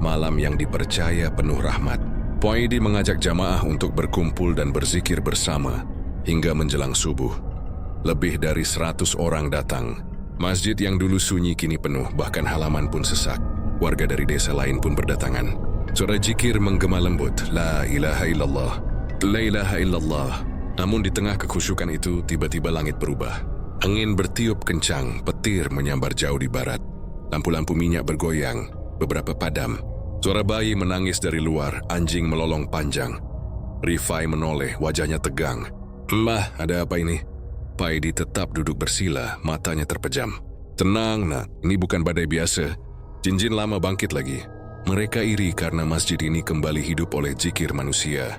Malam yang dipercaya penuh rahmat. Paidi mengajak jamaah untuk berkumpul dan berzikir bersama hingga menjelang subuh. Lebih dari 100 orang datang. Masjid yang dulu sunyi kini penuh, bahkan halaman pun sesak. Warga dari desa lain pun berdatangan. Suara zikir menggema lembut, "La ilaha illallah, la ilaha illallah." Namun di tengah kekhusyukan itu, tiba-tiba langit berubah. Angin bertiup kencang, petir menyambar jauh di barat. Lampu-lampu minyak bergoyang, beberapa padam. Suara bayi menangis dari luar, anjing melolong panjang. Rifai menoleh, wajahnya tegang. "Mbah, ada apa ini?" Paidi tetap duduk bersila, matanya terpejam. "Tenang, nak, ini bukan badai biasa. Jin-jin lama bangkit lagi." Mereka iri karena masjid ini kembali hidup oleh zikir manusia.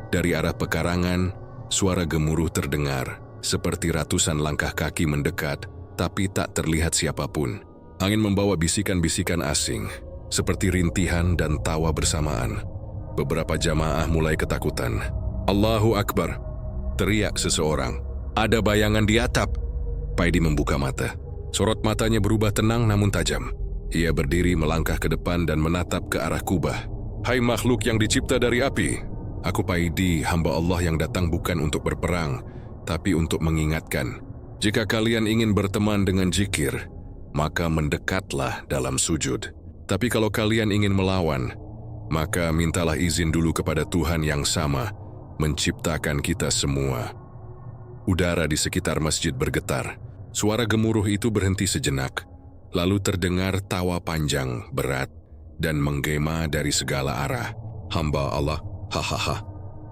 Dari arah pekarangan, suara gemuruh terdengar, seperti ratusan langkah kaki mendekat, tapi tak terlihat siapapun. Angin membawa bisikan-bisikan asing, seperti rintihan dan tawa bersamaan. Beberapa jamaah mulai ketakutan. "Allahu Akbar!" teriak seseorang. "Ada bayangan di atap." Paidi membuka mata. Sorot matanya berubah tenang namun tajam. Ia berdiri melangkah ke depan dan menatap ke arah kubah. Hai makhluk yang dicipta dari api, aku Paidi, hamba Allah yang datang bukan untuk berperang, tapi untuk mengingatkan. Jika kalian ingin berteman dengan zikir, maka mendekatlah dalam sujud. Tapi kalau kalian ingin melawan, maka mintalah izin dulu kepada Tuhan yang sama, menciptakan kita semua. Udara di sekitar masjid bergetar. Suara gemuruh itu berhenti sejenak, lalu terdengar tawa panjang, berat, dan menggema dari segala arah. Hamba Allah, hahaha.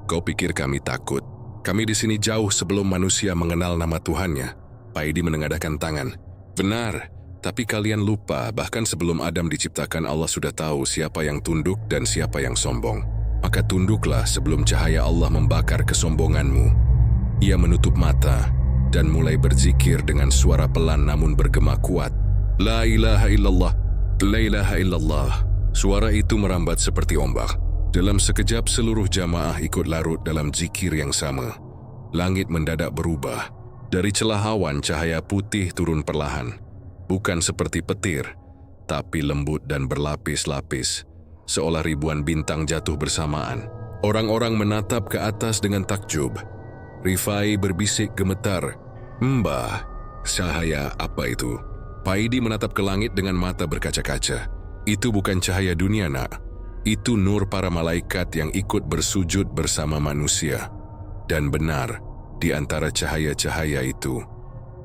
Kau pikir kami takut? Kami di sini jauh sebelum manusia mengenal nama Tuhannya. Paidi menengadahkan tangan. Benar, tapi kalian lupa bahkan sebelum Adam diciptakan Allah sudah tahu siapa yang tunduk dan siapa yang sombong. Maka tunduklah sebelum cahaya Allah membakar kesombonganmu. Ia menutup mata dan mulai berzikir dengan suara pelan namun bergema kuat. La ilaha illallah, la ilaha illallah. Suara itu merambat seperti ombak. Dalam sekejap seluruh jamaah ikut larut dalam zikir yang sama. Langit mendadak berubah. Dari celah awan cahaya putih turun perlahan. Bukan seperti petir, tapi lembut dan berlapis-lapis. Seolah ribuan bintang jatuh bersamaan. Orang-orang menatap ke atas dengan takjub. Rifai berbisik gemetar, "Mbah, cahaya apa itu?" Paidi menatap ke langit dengan mata berkaca-kaca. Itu bukan cahaya dunia, nak. Itu nur para malaikat yang ikut bersujud bersama manusia. Dan benar, di antara cahaya-cahaya itu,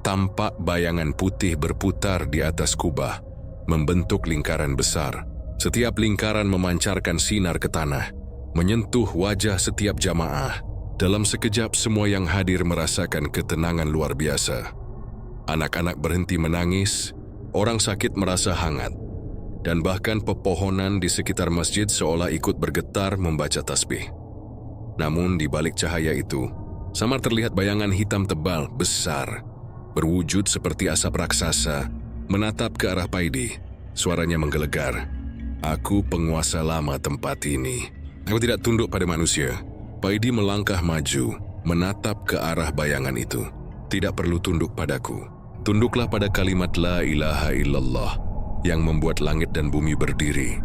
tampak bayangan putih berputar di atas kubah, membentuk lingkaran besar. Setiap lingkaran memancarkan sinar ke tanah, menyentuh wajah setiap jamaah. Dalam sekejap semua yang hadir merasakan ketenangan luar biasa. Anak-anak berhenti menangis, orang sakit merasa hangat, dan bahkan pepohonan di sekitar masjid seolah ikut bergetar membaca tasbih. Namun di balik cahaya itu, samar terlihat bayangan hitam tebal, besar, berwujud seperti asap raksasa, menatap ke arah Paidi. Suaranya menggelegar. "Aku penguasa lama tempat ini. Aku tidak tunduk pada manusia." Paidi melangkah maju, menatap ke arah bayangan itu. "Tidak perlu tunduk padaku. Tunduklah pada kalimat la ilaha illallah yang membuat langit dan bumi berdiri."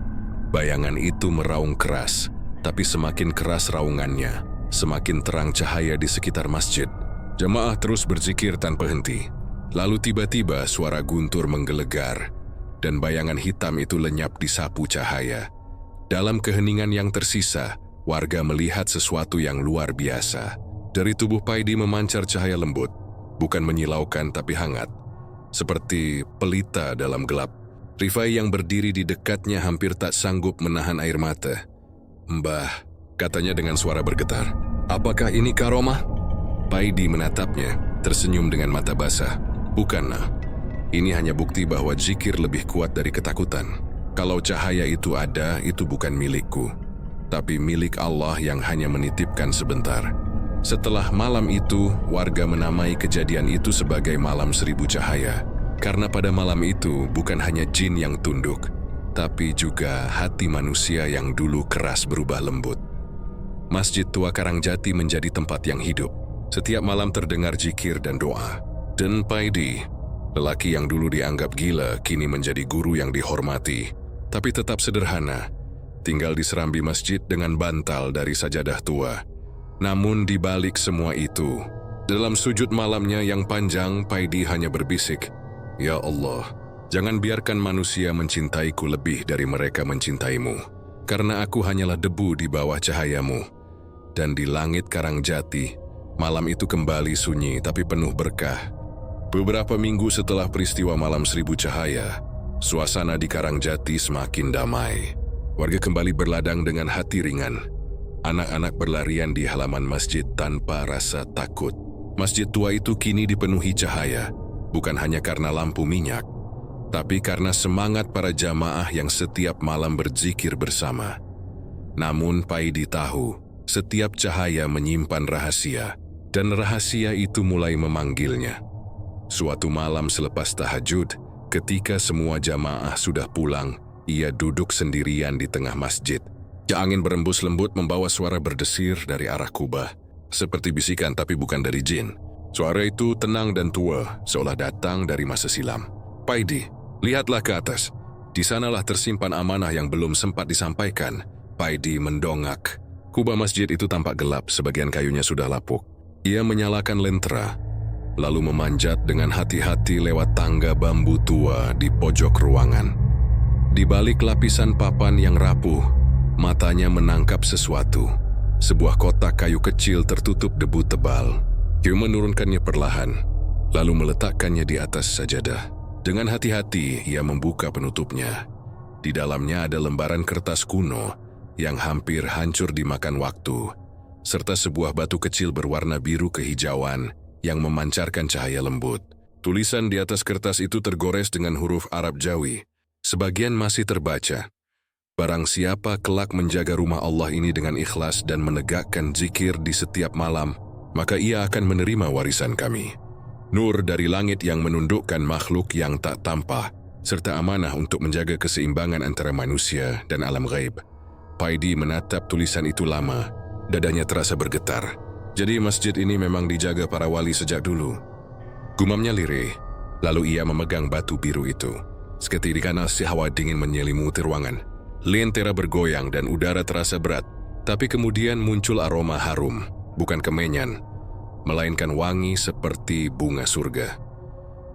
Bayangan itu meraung keras, tapi semakin keras raungannya, semakin terang cahaya di sekitar masjid. Jemaah terus berzikir tanpa henti. Lalu tiba-tiba suara guntur menggelegar, dan bayangan hitam itu lenyap di sapu cahaya. Dalam keheningan yang tersisa, warga melihat sesuatu yang luar biasa. Dari tubuh Paidi memancar cahaya lembut, bukan menyilaukan tapi hangat, seperti pelita dalam gelap. Rifai yang berdiri di dekatnya hampir tak sanggup menahan air mata. "Mbah," katanya dengan suara bergetar, "apakah ini karomah?" Paidi menatapnya, tersenyum dengan mata basah. "Bukan, nah. Ini hanya bukti bahwa zikir lebih kuat dari ketakutan. Kalau cahaya itu ada, itu bukan milikku, tapi milik Allah yang hanya menitipkan sebentar." Setelah malam itu, warga menamai kejadian itu sebagai malam 1000 cahaya. Karena pada malam itu bukan hanya jin yang tunduk, tapi juga hati manusia yang dulu keras berubah lembut. Masjid Tua Karangjati menjadi tempat yang hidup. Setiap malam terdengar zikir dan doa. Dan Paidi, lelaki yang dulu dianggap gila, kini menjadi guru yang dihormati, tapi tetap sederhana. Tinggal di serambi masjid dengan bantal dari sajadah tua. Namun di balik semua itu, dalam sujud malamnya yang panjang, Paidi hanya berbisik, "Ya Allah, jangan biarkan manusia mencintaiku lebih dari mereka mencintaimu, karena aku hanyalah debu di bawah cahayamu." Dan di langit Karangjati, malam itu kembali sunyi tapi penuh berkah. Beberapa minggu setelah peristiwa malam 1000 cahaya, suasana di Karangjati semakin damai. Warga kembali berladang dengan hati ringan. Anak-anak berlarian di halaman masjid tanpa rasa takut. Masjid tua itu kini dipenuhi cahaya, bukan hanya karena lampu minyak, tapi karena semangat para jamaah yang setiap malam berzikir bersama. Namun Paidi tahu, setiap cahaya menyimpan rahasia, dan rahasia itu mulai memanggilnya. Suatu malam selepas tahajud, ketika semua jamaah sudah pulang, ia duduk sendirian di tengah masjid. Angin berembus lembut membawa suara berdesir dari arah kubah, seperti bisikan tapi bukan dari jin. Suara itu tenang dan tua, seolah datang dari masa silam. "Paidi, lihatlah ke atas. Di sanalah tersimpan amanah yang belum sempat disampaikan. Paidi mendongak. Kubah masjid itu tampak gelap, sebagian kayunya sudah lapuk. Ia menyalakan lentera, lalu memanjat dengan hati-hati lewat tangga bambu tua di pojok ruangan. Di balik lapisan papan yang rapuh, matanya menangkap sesuatu. Sebuah kotak kayu kecil tertutup debu tebal. Q menurunkannya perlahan, lalu meletakkannya di atas sajadah. Dengan hati-hati, ia membuka penutupnya. Di dalamnya ada lembaran kertas kuno yang hampir hancur dimakan waktu, serta sebuah batu kecil berwarna biru kehijauan yang memancarkan cahaya lembut. Tulisan di atas kertas itu tergores dengan huruf Arab Jawi. Sebagian masih terbaca. Barang siapa kelak menjaga rumah Allah ini dengan ikhlas dan menegakkan zikir di setiap malam, maka ia akan menerima warisan kami. Nur dari langit yang menundukkan makhluk yang tak tampak, serta amanah untuk menjaga keseimbangan antara manusia dan alam gaib. Paidi menatap tulisan itu lama, dadanya terasa bergetar. Jadi masjid ini memang dijaga para wali sejak dulu. Gumamnya lirih, lalu ia memegang batu biru itu. Seketika nasi hawa dingin menyelimuti ruangan. Lentera bergoyang dan udara terasa berat, tapi kemudian muncul aroma harum, bukan kemenyan, melainkan wangi seperti bunga surga.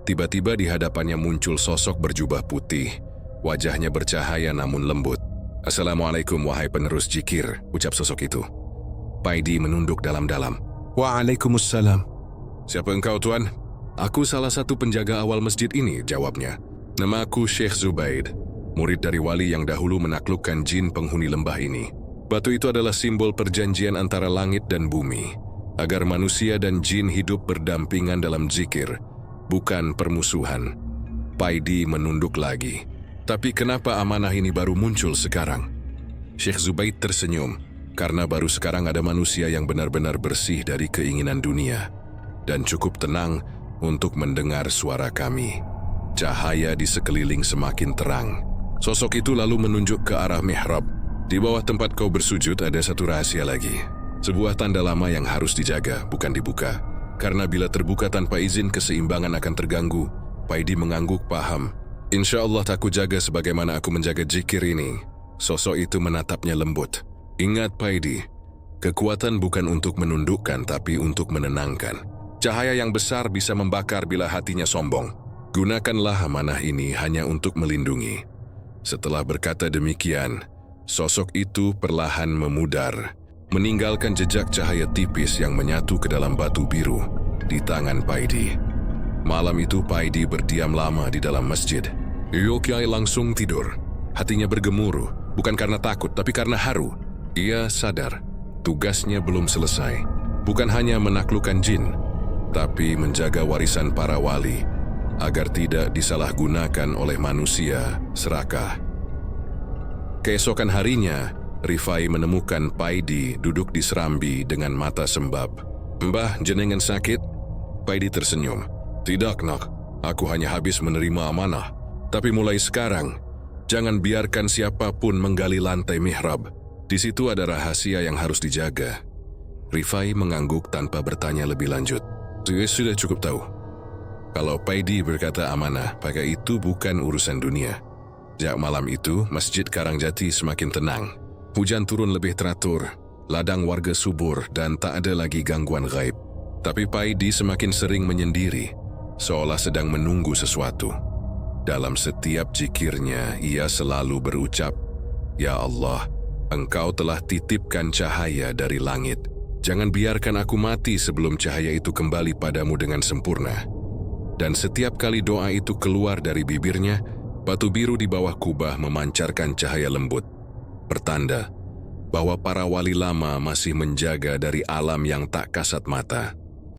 Tiba-tiba di hadapannya muncul sosok berjubah putih, wajahnya bercahaya namun lembut. "Assalamualaikum wahai penerus zikir," ucap sosok itu. Paidi menunduk dalam-dalam. "Waalaikumsalam." "Siapa engkau, Tuan?" "Aku salah satu penjaga awal masjid ini," jawabnya. "Namaku Syekh Zubaid, murid dari wali yang dahulu menaklukkan jin penghuni lembah ini. Batu itu adalah simbol perjanjian antara langit dan bumi, agar manusia dan jin hidup berdampingan dalam zikir, bukan permusuhan." Paidi menunduk lagi. "Tapi kenapa amanah ini baru muncul sekarang?" Syekh Zubaid tersenyum, "Karena baru sekarang ada manusia yang benar-benar bersih dari keinginan dunia, dan cukup tenang untuk mendengar suara kami." Cahaya di sekeliling semakin terang. Sosok itu lalu menunjuk ke arah mihrab. "Di bawah tempat kau bersujud ada satu rahasia lagi. Sebuah tanda lama yang harus dijaga, bukan dibuka. Karena bila terbuka tanpa izin, keseimbangan akan terganggu." Paidi mengangguk paham. "Insya Allah tak ku jaga sebagaimana aku menjaga zikir ini." Sosok itu menatapnya lembut. "Ingat Paidi, kekuatan bukan untuk menundukkan tapi untuk menenangkan. Cahaya yang besar bisa membakar bila hatinya sombong. Gunakanlah amanah ini hanya untuk melindungi." Setelah berkata demikian, sosok itu perlahan memudar, meninggalkan jejak cahaya tipis yang menyatu ke dalam batu biru di tangan Paidi. Malam itu Paidi berdiam lama di dalam masjid. Yokyai langsung tidur. Hatinya bergemuruh, bukan karena takut tapi karena haru. Ia sadar tugasnya belum selesai. Bukan hanya menaklukkan jin, tapi menjaga warisan para wali agar tidak disalahgunakan oleh manusia serakah. Keesokan harinya, Rifai menemukan Paidi duduk di serambi dengan mata sembab. "Mbah, jenengan sakit?" Paidi tersenyum. "Tidak, nak. Aku hanya habis menerima amanah. Tapi mulai sekarang, jangan biarkan siapapun menggali lantai mihrab. Di situ ada rahasia yang harus dijaga." Rifai mengangguk tanpa bertanya lebih lanjut. "Saya sudah cukup tahu." Kalau Paidi berkata amanah, maka itu bukan urusan dunia. Sejak malam itu, Masjid Karangjati semakin tenang. Hujan turun lebih teratur, ladang warga subur dan tak ada lagi gangguan gaib. Tapi Paidi semakin sering menyendiri, seolah sedang menunggu sesuatu. Dalam setiap zikirnya, ia selalu berucap, "Ya Allah, Engkau telah titipkan cahaya dari langit. Jangan biarkan aku mati sebelum cahaya itu kembali padamu dengan sempurna." Dan setiap kali doa itu keluar dari bibirnya, batu biru di bawah kubah memancarkan cahaya lembut. Pertanda bahwa para wali lama masih menjaga dari alam yang tak kasat mata.